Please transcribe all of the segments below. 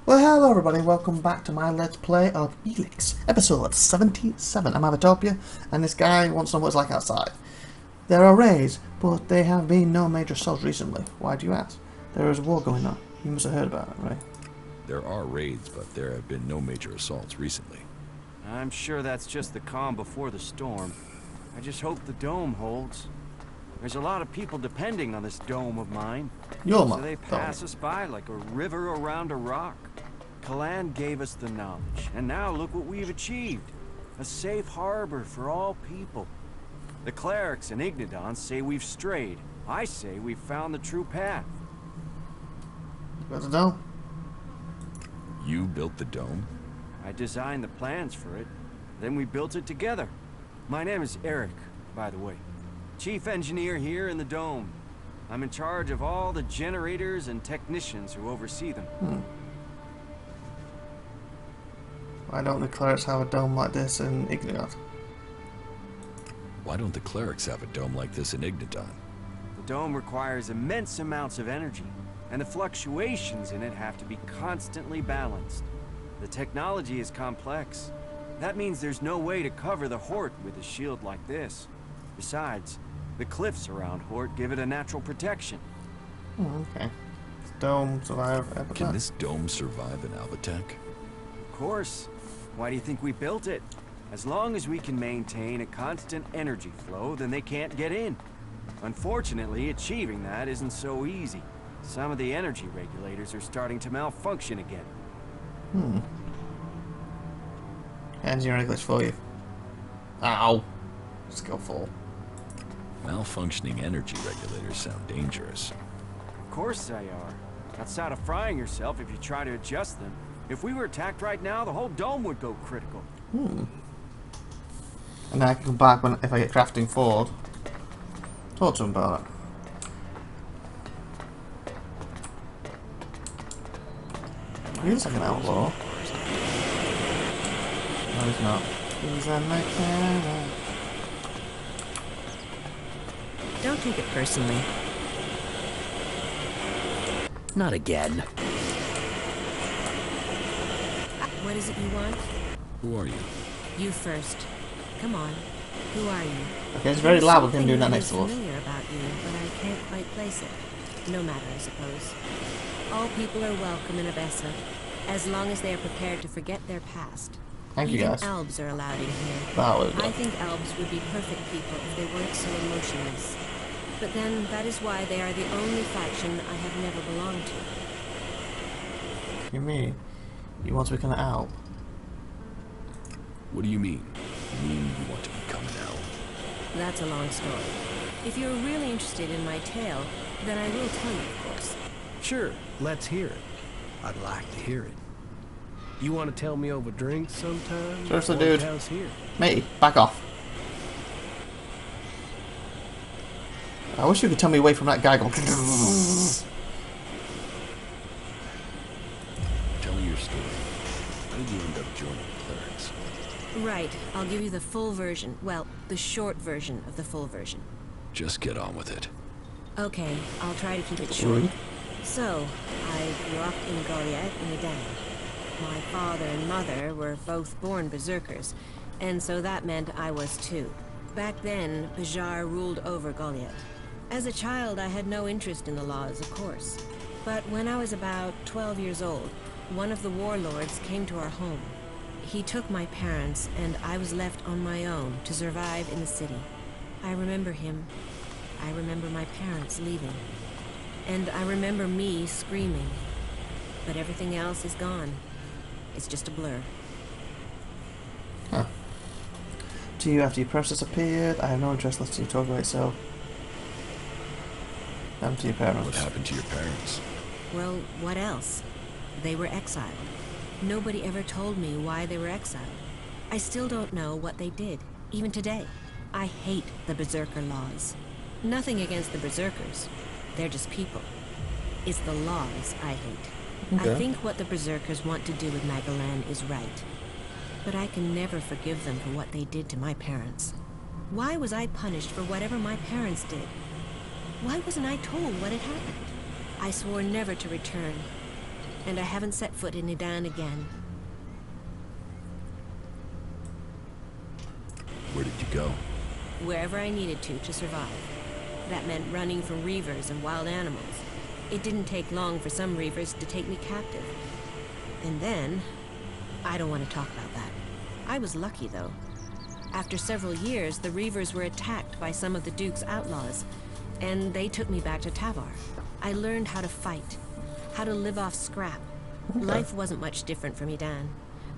Well, hello everybody, welcome back to my Let's Play of Elex, episode 77. I'm IVATOPia, and this guy wants to know what it's like outside. There are raids, but there have been no major assaults recently. Why do you ask? There is a war going on. You must have heard about it, right? There are raids, but there have been no major assaults recently. I'm sure that's just the calm before the storm. I just hope the dome holds. There's a lot of people depending on this dome of mine. So they pass us by like a river around a rock. Kalan gave us the knowledge, and now look what we've achieved. A safe harbor for all people. The clerics and Ignidons say we've strayed. I say we've found the true path. Where's the dome? You built the dome? I designed the plans for it. Then we built it together. My name is Eric, by the way. Chief engineer here in the dome. I'm in charge of all the generators and technicians who oversee them. Why don't the clerics have a dome like this in Ignidon? Why don't the clerics have a dome like this in Ignidon? The dome requires immense amounts of energy, and the fluctuations in it have to be constantly balanced. The technology is complex. That means there's no way to cover the Hort with a shield like this. Besides, the cliffs around Hort give it a natural protection. Okay. Does dome survive Albatech? Can this dome survive an Albatech? Of course. Why do you think we built it? As long as we can maintain a constant energy flow, then they can't get in. Unfortunately, achieving that isn't so easy. Some of the energy regulators are starting to malfunction again. Engineering glitch for you. Ow. Skillful. Malfunctioning energy regulators sound dangerous. Of course they are. Outside of frying yourself if you try to adjust them. If we were attacked right now, the whole dome would go critical. And then I can come back if I get crafting forward. Talk to him about it. He looks like an outlaw. No, he's not. He's a mechanic. Don't take it personally. Not again. What is it you want? Who are you? You first. Come on. Who are you? Okay, it's very loud with him doing that next to us. Familiar about you, but I can't quite place it. No matter, I suppose. All people are welcome in Abessa, as long as they are prepared to forget their past. Thank you, guys. Even elves are allowed in here. I I think elves would be perfect people if they weren't so emotionless. But then, that is why they are the only faction I have never belonged to. You mean you want to become an owl? What do you mean? You mean you want to become an elf? That's a long story. If you're really interested in my tale, then I will tell you, of course. Sure, let's hear it. I'd like to hear it. You want to tell me over drinks sometime? Seriously, dude. House here. Matey, back off. I wish you could tell me away from that guy going. Tell me your story. How did you end up joining the clerics? Right, I'll give you the full version. Well, the short version of the full version. Just get on with it. Okay, I'll try to keep it short. So, I grew up in Goliath in Edan. My father and mother were both born berserkers, and so that meant I was too. Back then, Bajar ruled over Goliath. As a child, I had no interest in the laws, of course. But when I was about 12 years old, one of the warlords came to our home. He took my parents, and I was left on my own to survive in the city. I remember him. I remember my parents leaving. And I remember me screaming. But everything else is gone. It's just a blur. Huh. To you after your process appeared, I have no interest listening to you talk about itself. Happened to your parents. What happened to your parents? Well, what else? They were exiled. Nobody ever told me why they were exiled. I still don't know what they did, even today. I hate the Berserker laws. Nothing against the Berserkers. They're just people. It's the laws I hate. Okay. I think what the Berserkers want to do with Magalan is right. But I can never forgive them for what they did to my parents. Why was I punished for whatever my parents did? Why wasn't I told what had happened? I swore never to return. and I haven't set foot in Idan again. Where did you go? Wherever I needed to survive. That meant running from reavers and wild animals. It didn't take long for some reavers to take me captive. And then... I don't want to talk about that. I was lucky, though. After several years, the reavers were attacked by some of the Duke's outlaws, and they took me back to Tavar. I learned how to fight, how to live off scrap. Okay. Life wasn't much different from Idan,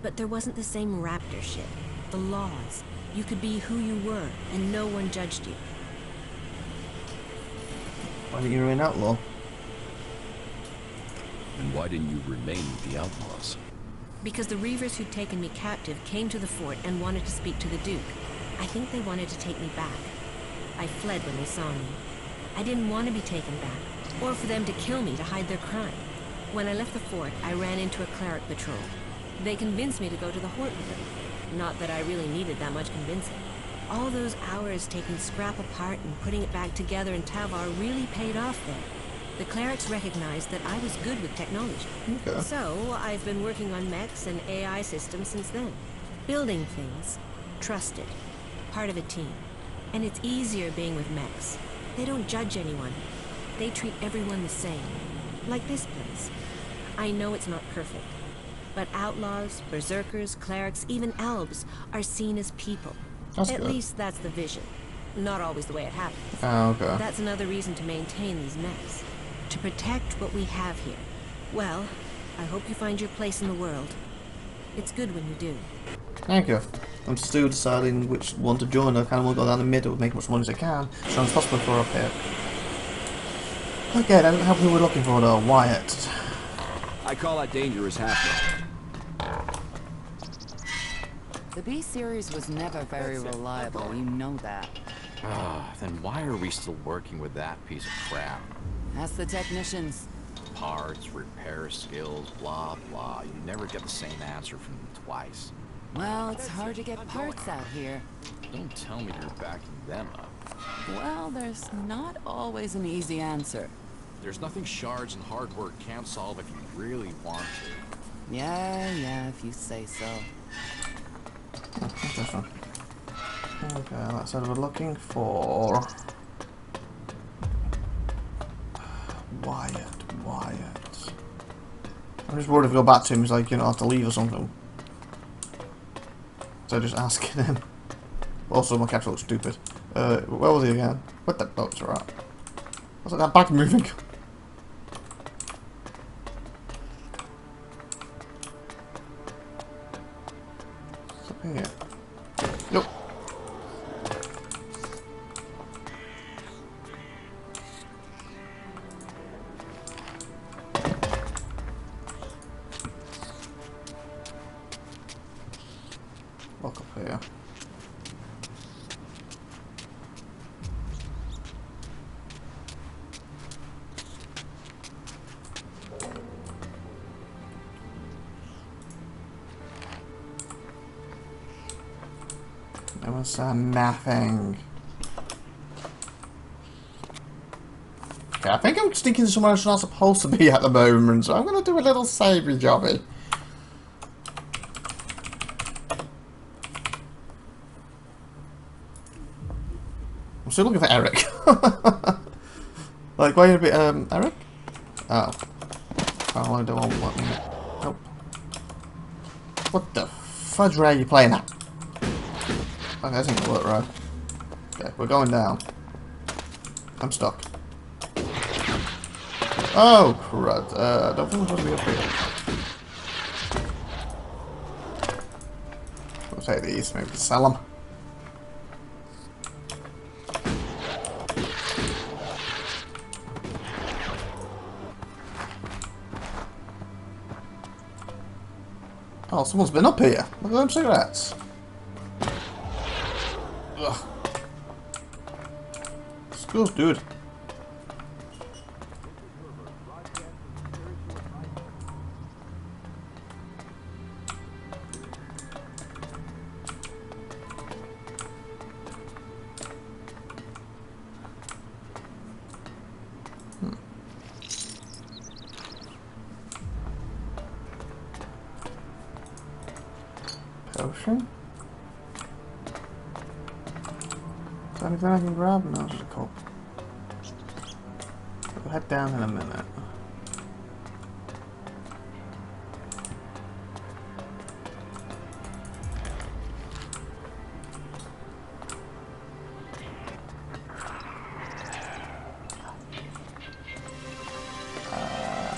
but there wasn't the same raptor shit. The laws. You could be who you were, and no one judged you. Why didn't you remain outlaw? And why didn't you remain with the outlaws? Because the reavers who'd taken me captive came to the fort and wanted to speak to the Duke. I think they wanted to take me back. I fled when they saw me. I didn't want to be taken back, or for them to kill me to hide their crime. When I left the fort, I ran into a cleric patrol. They convinced me to go to the Hort with them. Not that I really needed that much convincing. All those hours taking scrap apart and putting it back together in Tavar really paid off there. The clerics recognized that I was good with technology. Okay. So, I've been working on mechs and AI systems since then. Building things. Trusted. Part of a team. And it's easier being with mechs. They don't judge anyone. They treat everyone the same. Like this place. I know it's not perfect. But outlaws, berserkers, clerics, even elves are seen as people. That's At good. least that's the vision. Not always the way it happens. Oh, okay. That's another reason to maintain these mechs. To protect what we have here. Well, I hope you find your place in the world. It's good when you do. Thank you. I'm still deciding which one to join. I kind of want to go down the middle, make as much money as I can, as soon as possible for up here. Okay, then how who we're looking for though? Wyatt. I call that dangerous half. The B series was never very reliable, you know that. Then why are we still working with that piece of crap? Ask the technicians. Parts, repair skills, blah blah. You never get the same answer from them twice. Well, it's hard to get parts out here. Don't tell me you're backing them up. Well, there's not always an easy answer. There's nothing shards and hard work can't solve if you really want to. Yeah, if you say so. What's this one? Okay, that's what we're looking for. Wyatt. I'm just worried if I go back to him, he's like, you know, I have to leave or something. So just asking him. Also, my capture looks stupid. Where was he again? What the? Oh, it's alright. What's that bag moving? What's up here? Nope. Walk up here. There was nothing. Okay, I think I'm sneaking somewhere I'm not supposed to be at the moment, so I'm going to do a little savey jobby. I'm still looking for Eric. Like, why you be, Eric? Oh. Oh, I don't want me. Nope. What the fudge ray are you playing at? Okay, that doesn't work right. Okay, we're going down. I'm stuck. Oh, crud. I don't think we're supposed to be up here. We'll take these, maybe sell them. Oh, someone's been up here. Look at them cigarettes. Ugh. Schools, dude. anything? Is there anything I can grab? No, just a cup. We'll head down in a minute.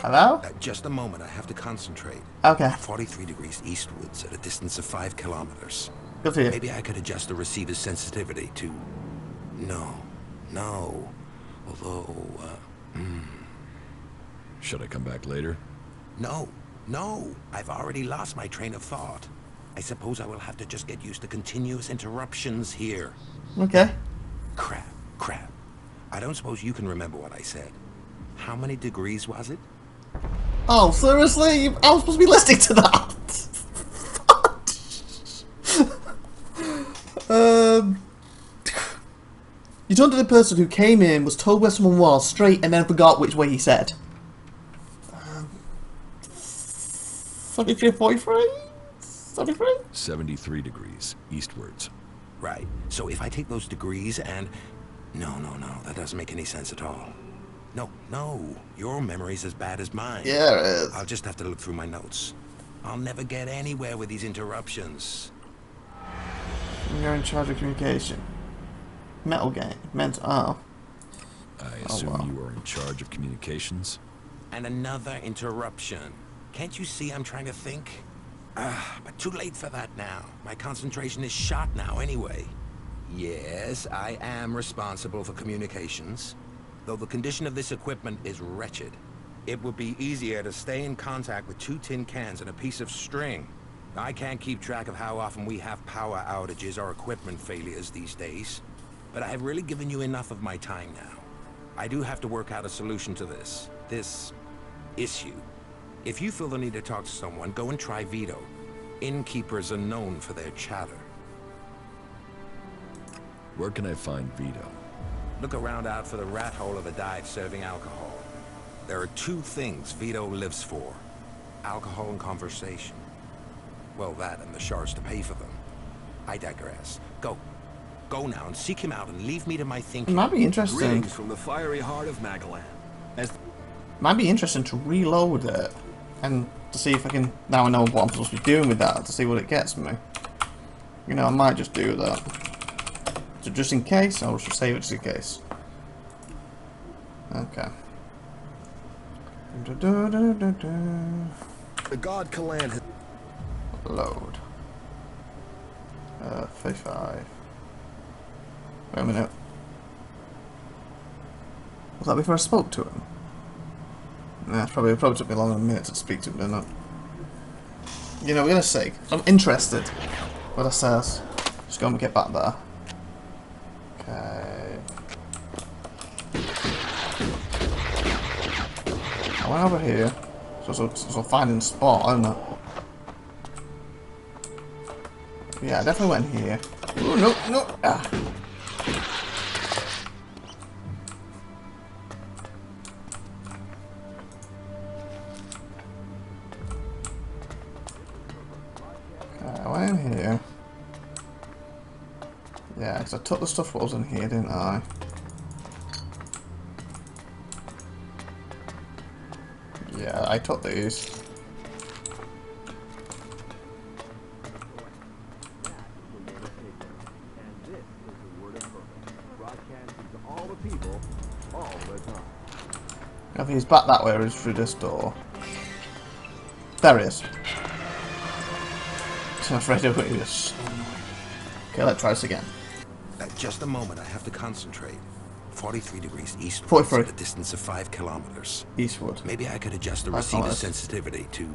Hello? Just a moment, I have to concentrate. Okay. 43 degrees eastwards at a distance of 5 kilometers. Good for you. Maybe I could adjust the receiver's sensitivity to... No. Although, Should I come back later? No. I've already lost my train of thought. I suppose I will have to just get used to continuous interruptions here. Okay. Crap. I don't suppose you can remember what I said. How many degrees was it? Oh, seriously? I was supposed to be listening to that. You told the person who came in, was told where someone was, straight, and then forgot which way he said. 73, 43? 73? 73 degrees eastwards. Right. So if I take those degrees and... No. That doesn't make any sense at all. No. Your memory's as bad as mine. Yeah, it is. I'll just have to look through my notes. I'll never get anywhere with these interruptions. You're in charge of communication. Metal game. I assume you are in charge of communications? And another interruption. Can't you see I'm trying to think? But too late for that now. My concentration is shot now anyway. Yes, I am responsible for communications. Though the condition of this equipment is wretched. It would be easier to stay in contact with 2 tin cans and a piece of string. I can't keep track of how often we have power outages or equipment failures these days. But I have really given you enough of my time now. I do have to work out a solution to this issue. If you feel the need to talk to someone, go and try Vito. Innkeepers are known for their chatter. Where can I find Vito? Look around out for the rat hole of a dive serving alcohol. There are 2 things Vito lives for. Alcohol and conversation. Well, that and the shards to pay for them. I digress. Go now and seek him out and leave me to my thinking. It might be interesting. Greetings from the fiery heart of Magalan. Might be interesting to reload it and to see if I can. Now I know what I'm supposed to be doing with that, to see what it gets me. You know, I might just do that. So just in case, I'll just save it just in case. Okay. The god Kalan. Load. 55. Wait a minute. Was that before I spoke to him? Nah, it probably took me longer than a minute to speak to him, didn't it? You know, we're gonna see. I'm interested what it says. Just go and get back there. Okay. I went over here. So finding a spot, I don't know. Yeah, I definitely went here. Ooh, no. Ah. Okay, I went in here. Yeah, because I took the stuff that was in here, didn't I? Yeah, I took these. If he's back that way or is through this door. There he is. I'm afraid of it. Okay, let's try this again. Just a moment, I have to concentrate. 43 degrees eastward. 43. At a distance of 5 kilometers. Eastward. Maybe I could adjust the receiver's sensitivity to...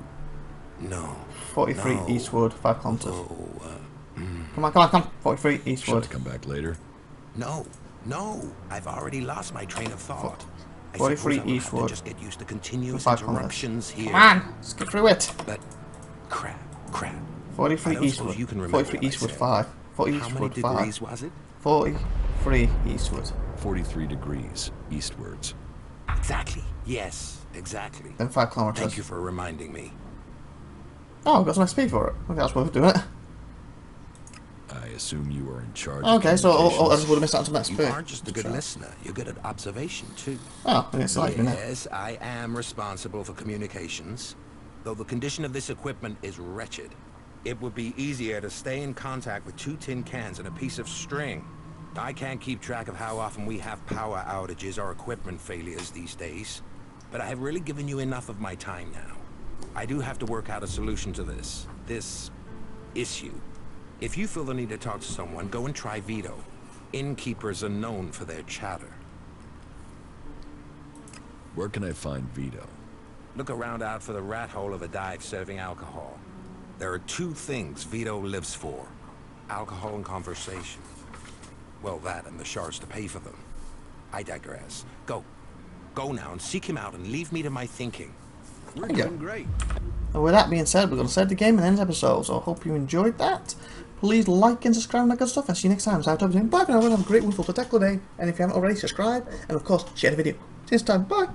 No. 43 no. eastward, 5 kilometers. Although, Come on. 43 eastward. Should I come back later? No. I've already lost my train of thought. 43 eastward. Just get used to continuous 5 interruptions here. Come on, let's get through it. But crap. 43 eastward. 43 eastward 5. 40 How eastward many 5. degrees was it? 43 eastward. 43 degrees eastwards. Exactly. Yes, exactly. Then 5 kilometers. Thank you for reminding me. Oh, I've got some XP for it. Okay, that's worth doing it. I assume you are in charge. Okay, of so I communications. just would have missed out on that You bit. aren't just a good listener, you're good at observation too. Oh, it's like me now. Yes, I am responsible for communications. Though the condition of this equipment is wretched, it would be easier to stay in contact with 2 tin cans and a piece of string. I can't keep track of how often we have power outages or equipment failures these days, but I have really given you enough of my time now. I do have to work out a solution to this issue. If you feel the need to talk to someone, go and try Vito. Innkeepers are known for their chatter. Where can I find Vito? Look around out for the rat hole of a dive serving alcohol. There are 2 things Vito lives for: alcohol and conversation. Well, that and the shards to pay for them. I digress. Go. Go now and seek him out and leave me to my thinking. We're doing great. And with that being said, we're going to save the game and end the episode. So I hope you enjoyed that. Please like and subscribe and that good stuff. And see you next time. So bye for now. Have a great, wonderful, spectacular day. And if you haven't already, subscribe. And of course, share the video. See you next time. Bye.